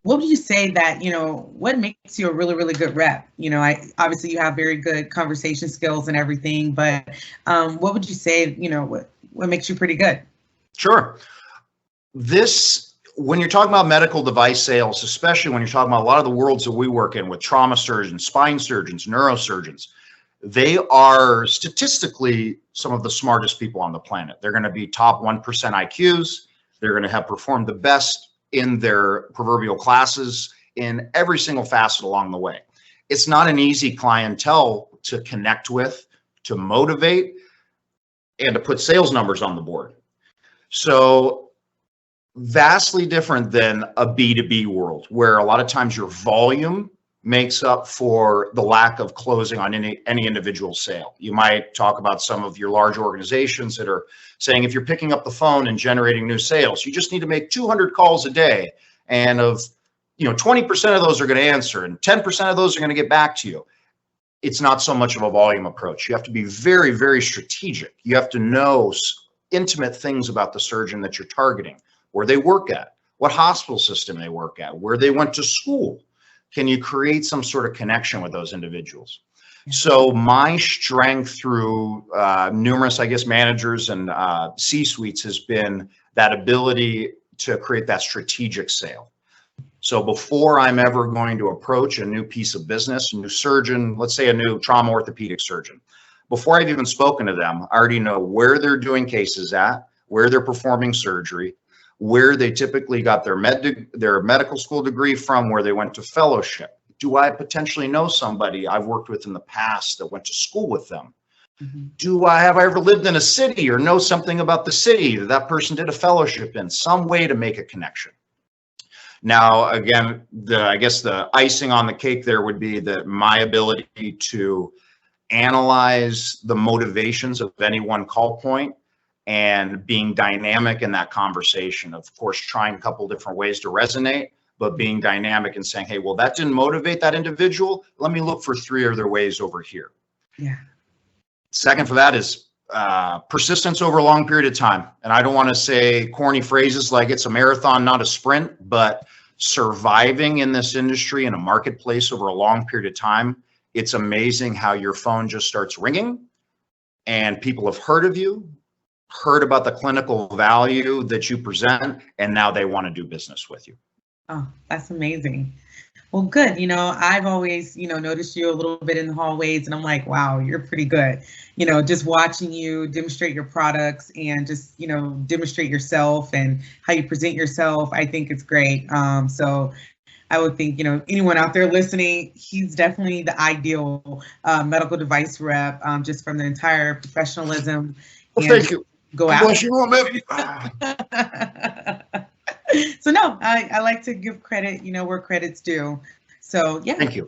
what would you say that, what makes you a really, really good rep? Obviously you have very good conversation skills and everything, but what would you say, what makes you pretty good? Sure. When you're talking about medical device sales, especially when you're talking about a lot of the worlds that we work in with trauma surgeons, spine surgeons, neurosurgeons, they are statistically some of the smartest people on the planet. They're going to be top 1% IQs. They're going to have performed the best in their proverbial classes in every single facet along the way. It's not an easy clientele to connect with, to motivate, and to put sales numbers on the board. So vastly different than a B2B world, where a lot of times your volume makes up for the lack of closing on any individual sale. You might talk about some of your large organizations that are saying, if you're picking up the phone and generating new sales, you just need to make 200 calls a day. And 20% of those are going to answer and 10% of those are going to get back to you. It's not so much of a volume approach. You have to be very, very strategic. You have to know intimate things about the surgeon that you're targeting, where they work at, what hospital system they work at, where they went to school. Can you create some sort of connection with those individuals? So my strength through numerous, managers and C-suites has been that ability to create that strategic sale. So before I'm ever going to approach a new piece of business, a new surgeon, let's say a new trauma orthopedic surgeon, before I've even spoken to them, I already know where they're doing cases at, where they're performing surgery, where they typically got their medical school degree from, where they went to fellowship. Do I potentially know somebody I've worked with in the past that went to school with them? Mm-hmm. Have I ever lived in a city or know something about the city that person did a fellowship in? Some way to make a connection. Now, again, the icing on the cake there would be that my ability to analyze the motivations of any one call point and being dynamic in that conversation. Of course, trying a couple different ways to resonate, but being dynamic and saying, hey, well, that didn't motivate that individual. Let me look for 3 other ways over here. Yeah. Second for that is persistence over a long period of time. And I don't want to say corny phrases like it's a marathon, not a sprint, but surviving in this industry in a marketplace over a long period of time. It's amazing how your phone just starts ringing and people have heard of you, heard about the clinical value that you present, and now they want to do business with you. Oh, that's amazing. Well, good. I've always, noticed you a little bit in the hallways and I'm like, wow, you're pretty good. Just watching you demonstrate your products and just, demonstrate yourself and how you present yourself. I think it's great. So I would think, anyone out there listening, he's definitely the ideal medical device rep, just from the entire professionalism. Well, thank you. Go out. So no, I like to give credit, where credit's due. So yeah. Thank you.